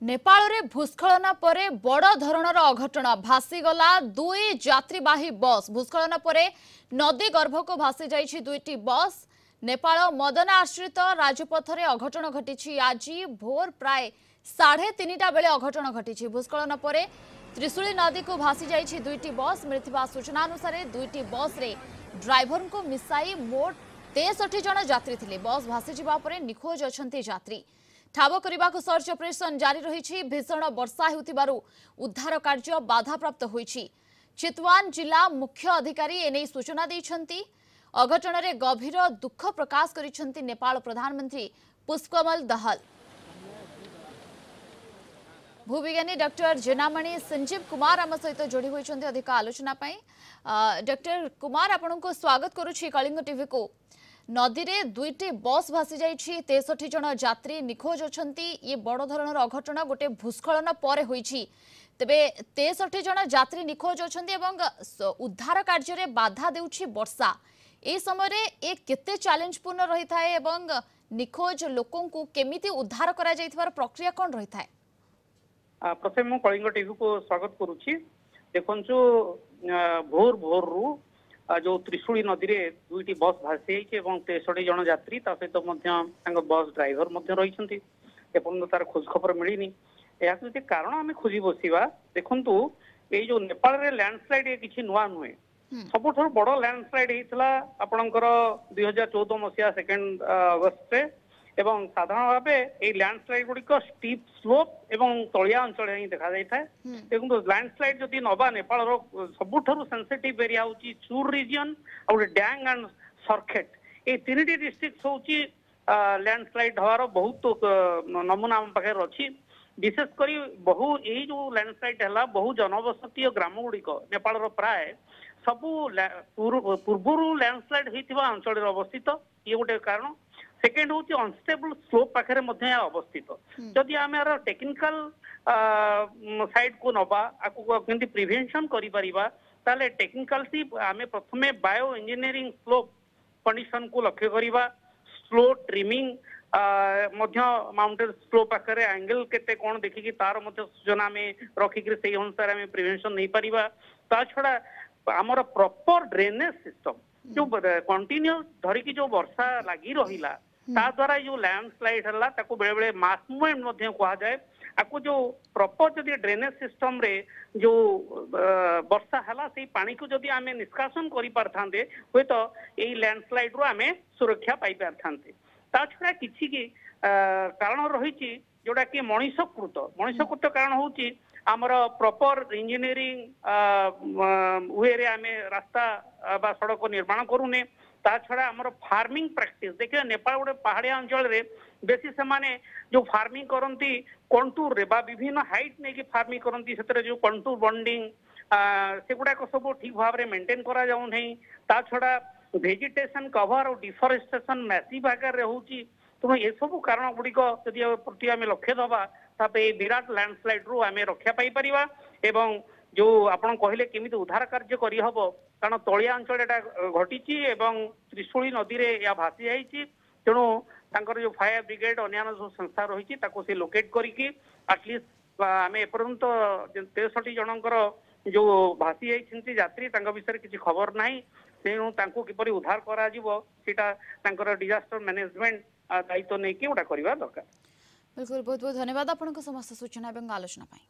नेपाल रे भूस्खलन परे बड़ धरणर अघटन भासीगला दुई यात्रीवाही बस भूस्खलन परे नदी गर्भ को भासी जाइछि दुईटी बस। नेपाल मदना आश्रित राजपथ रे अघटन घटिछि। आज भोर प्राय 3:30 बेले अघटन घटिछि। भूस्खलन परे त्रिशूली नदी को भासी जाइछि दुईटी बस। मिलिथिबा सूचना अनुसार दुईटी बस रे ड्राइवर को मिसाई मोट 63 जन यात्री थिले। बस भासी जिबा परे निखोज अछंती यात्री। ठाब करने को सर्च ऑपरेशन जारी रही। भीषण वर्षा होतिबारु उद्धार कार्य बाधाप्राप्त होईछि। चितवान जिला मुख्य अधिकारी एने सूचना दैछंती। अघटन रे गभीर दुख प्रकाश करिछंती नेपाल प्रधानमंत्री पुष्पकमल दहाल। भूविज्ञानी डॉक्टर जेनामणि संजीव कुमार आम सहित जोड़ी होइछंती अधिक आलोचना पाई। डॉक्टर कुमार आपन को स्वागत करुछि कलिंग टीवी को। नदी रे दुईटी बस भासी जाइछि। 63 जन यात्री निखोज अछंती। ये बड़ धरणर अघटन गोटे भूस्खलन परे होइछि। तबे 63 जन यात्री निखोज अछंती एवं उद्धार कार्य रे बाधा देउछि वर्षा। ए समय रे ए केते चैलेंजपूर्ण रही थाए एवं निखोज लोकों को केमिति उद्धार करा जाइथिबार प्रक्रिया कोन रही थाए? प्रथम मु कलिंग टीवी को स्वागत करुछि। देखंचो भोर भोर रु जो त्रिशूली नदी रे दुईटी बस भासी जाइए 63 जन यात्री सहित बस ड्राइवर रही तार खोज खबर मिलनी। या कारण आम खोजी बसवा देखु ये जो नेपाल रे लैंडस्लाइड ये किसी नुआ नुहे सबुठ बड़ लैंडस्लाइड होता आपणकर 2014 मसीहा 2 अगस्त रे एवं साधारण भाव ये लैंडस्लाइड गुड़िक स्टीप स्लोप एवं तलिया अंचल ही देखा जाए। देखो लैंडस्लाइड जदि नवा नेपाल सबुठ सेंसिटिव एरिया हूँ चूर रिजन आ डैंग एंड सरखेट ये 3टी डिस्ट्रिक्ट हूँ लैंडस्लाइड हवार बहुत नमूना आम पाखे अच्छी। विशेषकर बहु यही जो लैंडस्लाइड है बहु जनबसती ग्राम गुड़िक नेपाल प्राय सबू पूर्व लैंडस्लाइड होता अंचल अवस्थित ये गोटे कारण। सेकेंड हूँ अनस्टेबल स्लोप पाखे अवस्थित। जदि आम यार टेक्निकल साइड को नवा केमती प्रिवेंशन करें टेक्निकल आम प्रथमे बायो इंजीनियरिंग स्लोप कंडीशन को लक्ष्य करवा। स्लो ट्रिमिंग माउंटेन स्लोप पाखे एंगल केते कौन देखिकी तार सूचना आम रखिक से अनुसार आम प्रिवेंशन नहीं पारिबा। ता छड़ा आमर प्रॉपर ड्रेनेज सिस्टम जो कंटिन्यूस धरिकी जो वर्षा लगी रहिला ता द्वारा जो लैंडस्लाइड है ताको बेले बेले मास मूवमेंट कहा जाए। आपको जो प्रॉपर जदि ड्रेनेज सिस्टम रे जो वर्षा है से पानी को जदि आम निष्कासन कर पारथांते हुए तो यही लैंडस्लाइड रू आम सुरक्षा पाई पारथांते। ता छड़ा किछि की कारण रही जोटा कि मनुष्यकृत कारण हूँ आमर प्रॉपर इंजीनियरिंग वे रे आम रास्ता बा सड़क निर्माण करूने। ता छड़ा आमर फार्मिंग प्रैक्टिस देखिए नेपाल गोटे पहाड़िया अंचल रे बेसी से जो फार्मिंग करती कंटूर रे बा विभिन्न हाइट नहीं कि फार्मिंग करती से जो कंटूर बंडिंग से गुड़ाक सब ठीक भाव में मेंटेन करा जाऊ नहीं। ता छड़ा वेजिटेशन कवर और डिफॉरेस्टेशन मैसिव आकार रे होची। तेणु ये सब कारण गुड़िक जदि प्रति आम लक्ष्य दबा तापे विराट लैंडस्लाइड रू आम रक्षा पाई परिबा। एवं जो आपण कहले केमिति उद्धार कार्य करी हबो कारण तलिया अंचल एटा घटिची एवं त्रिशूली नदी रे या भासी जाइची। तेणु तांकर जो फायर ब्रिगेड अन्य जो संस्था रही से लोकेट करिकी एटलिस्ट आम एपर्यंत 63 जनकर जो भासी जाइछन्ती यात्री तांका विषय किसी खबर नाही। तेणु तांको किपरि उद्धार करा जिवो सेटा तांकर डिजास्टर मैनेजमेंट दायित्व नहीं कि गोटा करवा दरकार। बिल्कुल बहुत बहुत धन्यवाद आपन को समस्त सूचना एवं आलोचना पाई।